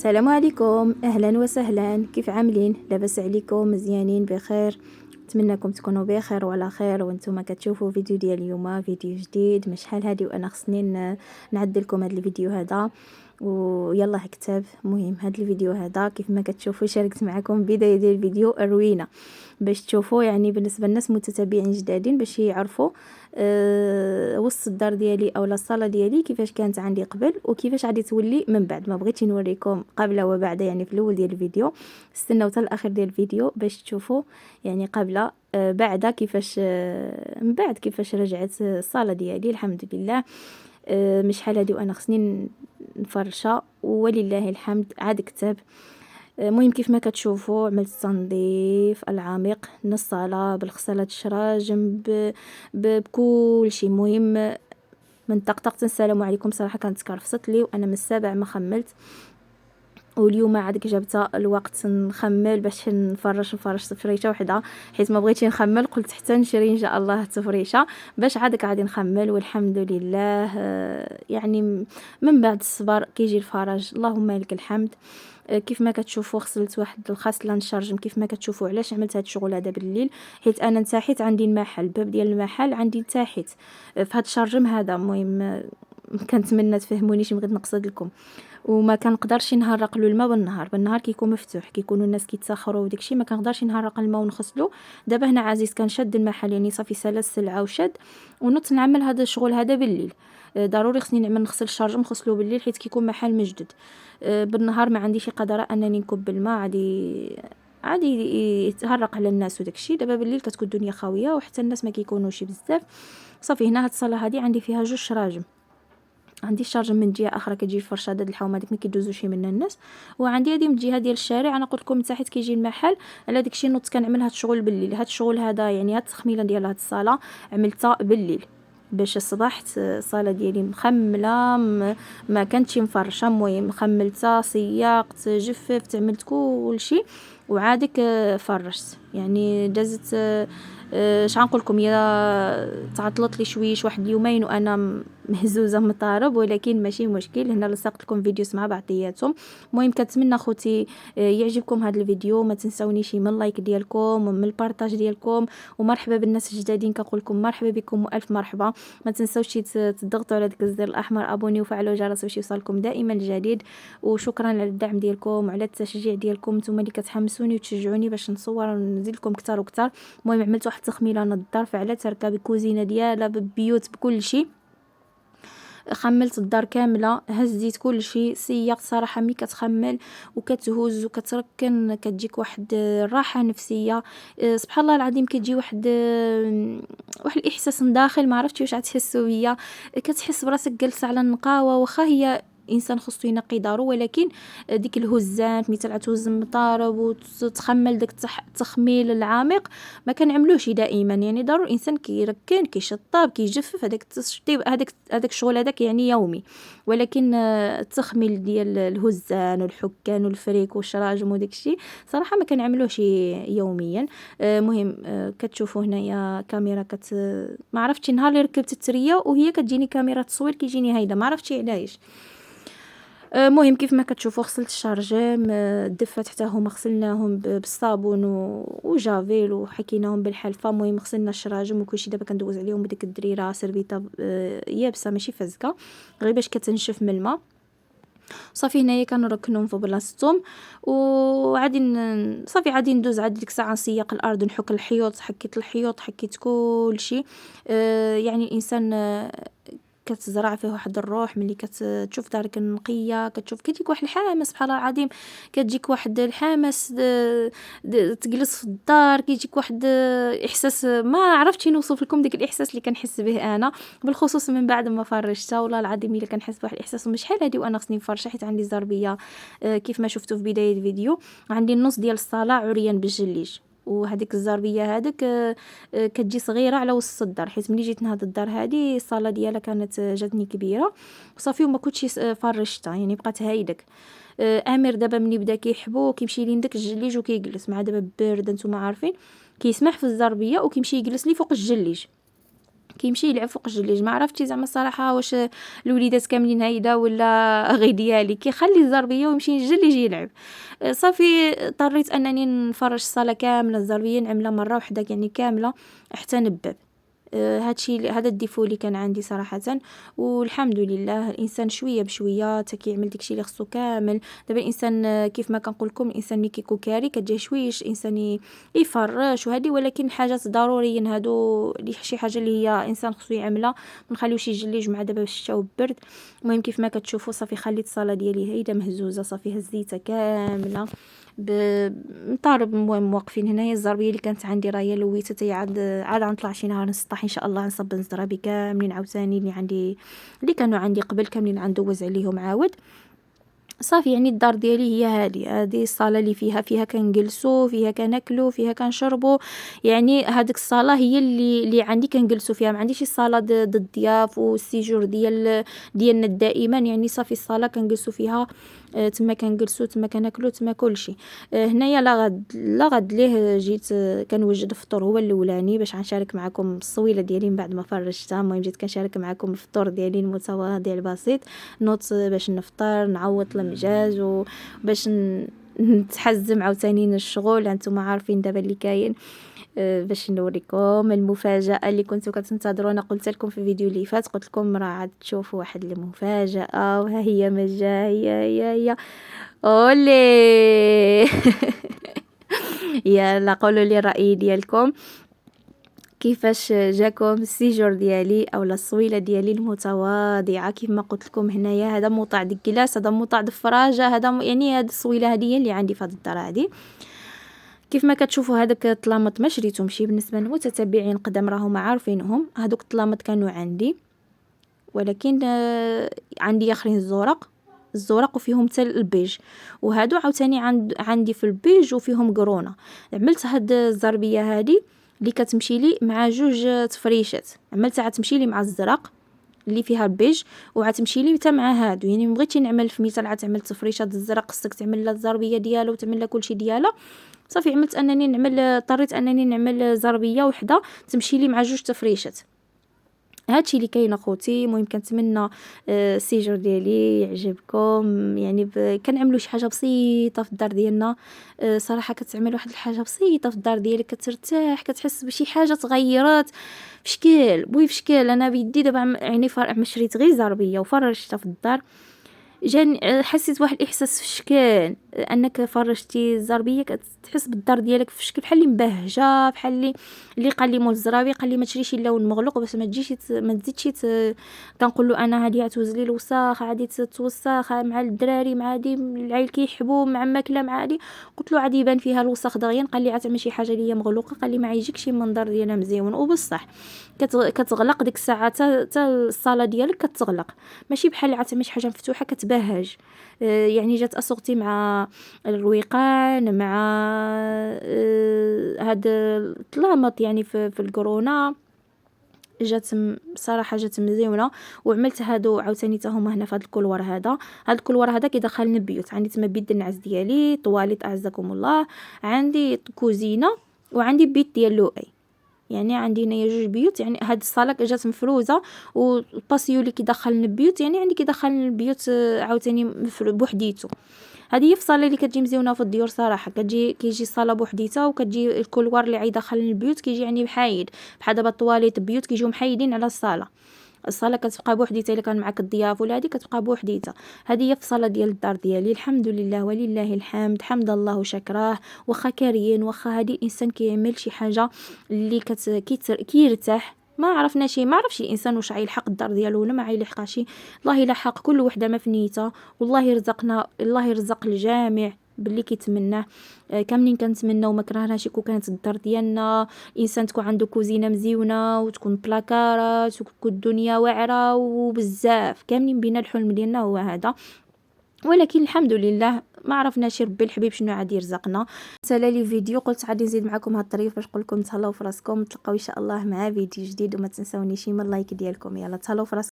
السلام عليكم، اهلا وسهلا. كيف عاملين؟ لاباس عليكم؟ مزيانين بخير؟ نتمنىكم تكونوا بخير وعلى خير وانتم كتشوفوا فيديو ديال اليوم، فيديو جديد. مش شحال هادي وانا خصني نعدل لكم هذا الفيديو هذا ويلا هكتب. مهم هذا الفيديو هذا كيف ما كتشوفوا شاركت معكم بدايه ديال الفيديو الروينه باش تشوفوا، يعني بالنسبه للناس متتابعين جدادين باش يعرفوا وسط الدار ديالي او الصاله ديالي كيفاش كانت عندي قبل وكيفاش غادي تولي من بعد. ما بغيتش نوريكم قبل وبعد يعني في الاول ديال الفيديو، استناو حتى الاخر ديال الفيديو باش تشوفوا يعني قبل بعد كيفاش من بعد كيفاش رجعت الصاله ديالي الحمد لله. مش شحال هادي وانا خصني نفرشها ولله الحمد عاد كتاب. المهم كيف ما كتشوفوا عملت التنظيف العميق للصاله بالغساله الشراجم بكل شيء. المهم من طقطقت السلام عليكم صراحه كانت تكرفصت لي وانا من السابع ما خملت، واليوم عاد جبت الوقت نخمل باش نفرش تفريشه وحده حيت ما بغيتش نخمل، قلت حتى نشري ان شاء الله تفريشه باش عاد غادي نخمل. والحمد لله يعني من بعد الصبر كيجي الفرج، اللهم لك الحمد. كيف ما كتشوفوا غسلت واحد الخاصله نشارجم. كيف ما كتشوفوا علاش عملت هذا الشغل هذا بالليل؟ حيت انا نتاحيت عندي المحل، الباب ديال المحل عندي نتاحيت في هذا الشارجم هذا. المهم كنتمنى تفهمونيش، بغيت نقصد لكم. وما كنقدرش نهرق له الماء بالنهار كيكون مفتوح، كيكونوا الناس كيتسخروا وداكشي ما كنقدرش نهرق الماء ونغسلو. دابا هنا عزيز كنشد المحل يعني صافي سالا السلعه وشد ونط نعمل هذا الشغل هذا بالليل. ضروري خصني نغسل الشارج نغسلو بالليل حيت كيكون محل مجدد. بالنهار ما عنديش قدره انني نكب الماء عادي يتهرق على الناس وداكشي. دابا بالليل كتكون الدنيا خاويه وحتى الناس ما كيكونوش بزاف. صافي هنا هاد الصاله هادي عندي فيها جوج شراجم، عندي الشارجم من جهه اخرى كتجي الفرشه ديال الحومه ديك ما كيدوزوش من الناس، وعندي هذه من الجهه ديال الشارع. انا قلت لكم من تحت كيجي المحل، على داكشي نوض كنعمل هاد الشغل بالليل. هاد الشغل هذا يعني هاد التخميله ديال هاد الصاله عملتها بالليل باش صبحت الصاله ديالي مخمله ما كانتش مفرشه. المهم خملتها صياقت جففت عملت كل شيء وعادك فرشت. يعني دازت شحال نقول لكم، يا تعطلت لي شويش واحد اليومين وانا مهزوزه من الطرب، ولكن ماشي مشكل. هنا لصقت لكم فيديوز مع بعضياتهم. المهم كنتمنى خوتي يعجبكم هذا الفيديو، ما تنسونيش من اللايك ديالكم ومن البارطاج ديالكم، ومرحبا بالناس الجدادين كنقول لكم مرحبا بكم والف مرحبا. ما تنسوش تضغطوا على داك الزر الاحمر ابوني وفعلوا الجرس باش يوصلكم دائما الجديد. وشكرا على الدعم ديالكم وعلى التشجيع ديالكم، نتوما اللي كتحمسوني وتشجعوني باش نصور ونزيد لكم كثر وكثر. المهم عملت واحد التخميله نضار فعلا تركب الكوزينه ديالها ببيوت بكل شيء. خملت الدار كامله، هزيت كل شيء، سيقت. صراحه ملي كتخمل وكتهز وكتركن كتجيك واحد الراحه نفسيه. سبحان الله العظيم كتجي واحد الاحساس من داخل، ما عرفتش واش غتحسوا بيا. كتحس براسك جالسه على النقاوه، واخا هي انسان خصو ينقي دارو، ولكن ديك الهزان مثل تهز المطارب وتخمل داك التخميل العميق ما كنعملوش دائما. يعني ضروري الانسان كيركن كيشطب كيجفف، هذاك التشطيب هذاك الشغل هذاك يعني يومي. ولكن التخميل ديال الهزان والحكان والفريك والشراجم وداك الشيء صراحه ما كنعملوش يوميا. مهم كتشوفوا هنايا كاميرا ما عرفتش نهار اللي ركبت التريه وهي كتجيني كاميرا تصوير كيجيني هايله، ما عرفتش علاش. مهم كيف ما كتشوفوا غسلت الشارجم، الدفات حتى هما غسلناهم بالصابون وجافيل وحكيناهم بالحلفه. المهم غسلنا الشراجم وكلشي. دابا كندوز عليهم بديك الدريره سيرفيطه يابسه ماشي فازكه غير باش كتنشف من الماء. صافي هنايا كنركنهم في بلاصتهم وعادي صافي عادي ندوز عاد ديك الساعه نسيق الارض نحك الحيوط. حكيت كل شيء. يعني الانسان كتزرع فيه واحد الروح ملي كتشوف دارك نقيه، كتجيك واحد الحماس سبحان الله العظيم. كتجيك واحد الحماس تجلس في الدار، كيجيك واحد احساس ما عرفتش نوصف لكم داك الاحساس اللي كنحس به انا بالخصوص من بعد ما فرشتها. والله العظيم الا كنحس بواحد الاحساس. مش شحال هادي وانا خصني نفرشها حيت عندي زربيه كيف ما شفتوا في بدايه الفيديو. عندي النص ديال الصاله عريان بالجليج، وهذيك الزربيه هذيك كتجي صغيره على وسط الدار. حيت ملي جيت نهض الدار هذه الصاله ديالها كانت جاتني كبيره وصافي وما كنتش فرشتها يعني بقات هايدك. امير دابا ملي بدا كيحبو كيمشي لين داك الجليج وكيجلس مع دابا برد نتوما عارفين، كيسمح في الزربيه وكيمشي يجلس لي فوق الجليج. كيمشي يلعب فوق الجليج. ما عرفتي زعما الصراحه واش الوليدات كاملين هيدا ولا غير ديالي، كيخلي الزربيه ويمشي يجلج يلعب. صافي اضطريت انني نفرش الصاله كامله الزربيه، نعملها مره واحده يعني كامله حتى نباب. هادشي هذا الديفو اللي كان عندي صراحه. والحمد لله الانسان شويه بشويه حتى كيعمل داكشي اللي خصو كامل. دابا الانسان كيف ما كنقول لكم الانسان ملي كيكون كاري كتجيه شويش الانسان يفرش وهذه، ولكن الحاجات ضروريين هادو اللي شي حاجه اللي هي انسان خصو يعملها، ما نخليوش يجلج مع دابا الشتا والبرد. المهم كيف ما كتشوفوا صافي خليت الصاله ديالي هيدا مهزوزه، صافي هزيتها كامله مطارب. المهم واقفين هنايا. الزربيه اللي كانت عندي راهي لويتها تي عاد غنطلع شي نهار نسطح ان شاء الله، نصب الزرابي كاملين عاوتاني اللي عندي اللي كانوا عندي قبل كاملين غندوز عليهم عاود. صافي يعني الدار ديالي هي هذه الصاله اللي فيها كنجلسوا، فيها كناكلوا، فيها كنشربوا. يعني هذيك الصاله هي اللي عندي كنجلسوا فيها. ما عنديش الصاله ضد الضياف والسيجور ديالنا دائما. يعني صافي الصاله كنجلسوا فيها، تما كنجلسوا تما كناكلوا تما كلشي. هنايا لا غد ليه جيت كنوجد الفطور هو الاولاني باش غنشارك معكم الصويله ديالي من بعد ما فرجتها. المهم جيت كنشارك معكم الفطور ديالي المتواضع البسيط. نوض باش نفطر، نعوط المجاج وباش نتحزم عاوتاني الشغل. هانتوما عارفين دابا اللي كاين. باش نوريكم المفاجاه اللي كنتو كتنتظرونا. قلت لكم في الفيديو اللي فات، قلت لكم راه عاد تشوفوا واحد المفاجاه، وها هي ما جا. هي اولي. يلا قولوا لي الراي ديالكم، كيفاش جاكم السيجور ديالي او الصويله ديالي المتواضعه. كيف ما قلت لكم هنايا هذا موطع د الكلاس، هذا موطع د الفراجه، هذا يعني هذه الصويله هذه اللي عندي في هذه الدار هذه. كيف ما كتشوفوا هذاك الطلامط ما شريتهمش. بالنسبه للمتتبعين قدام راهم عارفينهم، هذوك الطلامط كانوا عندي، ولكن عندي اخرين الزرق وفيهم حتى البيج، وهادو عاوتاني عندي في البيج وفيهم قرونه. عملت هاد الزربيه هذه اللي كتمشي لي مع جوج تفريشات. عملتها عتمشي لي مع الزرق اللي فيها البيج، وعتمشي لي حتى مع هادو. يعني مبغيتش نعمل في مثال عتعمل تفريشات الزرق، خصك تعمل لها الزربيه ديالها وتعمل لها كلشي ديالها. صافي اضطريت انني نعمل زربيه وحده تمشي لي مع جوج تفريشات. هادشي اللي كاين اخوتي. المهم كنتمنى السيجور ديالي يعجبكم. يعني كنعملوا شي حاجه بسيطه في الدار ديالنا. صراحه كتعمل واحد الحاجه بسيطه في الدار ديالك كترتاح، كتحس بشي حاجه تغيرت في شكل. انا بيدي دابا يعني شريت غير زربيه وفرشتها في الدار. جاني حسيت واحد الاحساس في الشكل انك فرشتي الزربيه، كتحس بالدار ديالك في الشكل بحال اللي مبهجه، بحال اللي قال لي مول الزرابي قال لي ما تشريش اللون مغلق باش ما تزيدش كنقول له انا هادي توز لي الوساخ، عادي تتوسخ مع الدراري، مع هادي العيل كيحبوا مع الماكله مع هادي. قلت له عادي يبان فيها الوسخ دغيا. قال لي عتعمل شي حاجه اللي هي مغلوقه، قال لي ما يجيكش المنظر ديالها مزيون. وبصح كتغلق ديك الساعه حتى الصاله ديالك كتغلق، ماشي بحال عتعمل شي حاجه مفتوحه كتبهج. يعني جات اسوقتي مع الرويقان مع هاد الطلامط يعني في الكورونا. جات صراحه جات مزيونه. وعملت هادو عاوتاني حتى هما هنا في هاد الكولوار هذا. هاد الكولوار هذا كيدخلني البيوت. عندي تما بيت النعاس ديالي، طواليت اعزكم الله، عندي كوزينه، وعندي بيت ديال لؤي. يعني عندي هنايا جوج بيوت. يعني هاد الصاله جات مفروزه، والباسيو اللي كيدخلني البيوت يعني عندي كيدخلني البيوت عاوتاني بوحديتو. هذه هي الصاله اللي كتجي مزيونه في الديور صراحه. كيجي الصاله بوحديتها، وكتجي الكولوار اللي غيدخل البيوت كيجي يعني محايد. بحال دابا الطواليت البيوت كيجيو محايدين على الصاله كتبقى بوحديتها. الا كان معك الضياف ولا هذه كتبقى بوحديتها. هذه هي الصاله ديال الدار ديالي. الحمد لله ولله الحمد، حمد الله وشكراه. واخا كاريين، واخا هذه الانسان كيعمل شي حاجه اللي كيرتاح. ما عرفناش ما عرفش الانسان واش غيلحق الدار ديالو ولا ما غيلحقش. الله يلحق كل وحده ما في نيتها، والله يرزقنا، الله يرزق الجميع باللي كيتمناه. كاملين كنتمناو ما كرهناش يكون كانت الدار ديالنا الانسان تكون عنده كوزينه مزيونه وتكون بلاكارات وتكون الدنيا واعره وبزاف. كاملين بينا الحلم ديالنا هو هذا، ولكن الحمد لله ما عرفناش ربي الحبيب شنو عاد يرزقنا. سالا لي فيديو قلت غادي نزيد معكم هاد الطريف باش نقول لكم تهلاو في راسكم. نتلاقاو ان شاء الله مع فيديو جديد، وما تنساونيش من اللايك ديالكم. يلا تهلاو في راسكم.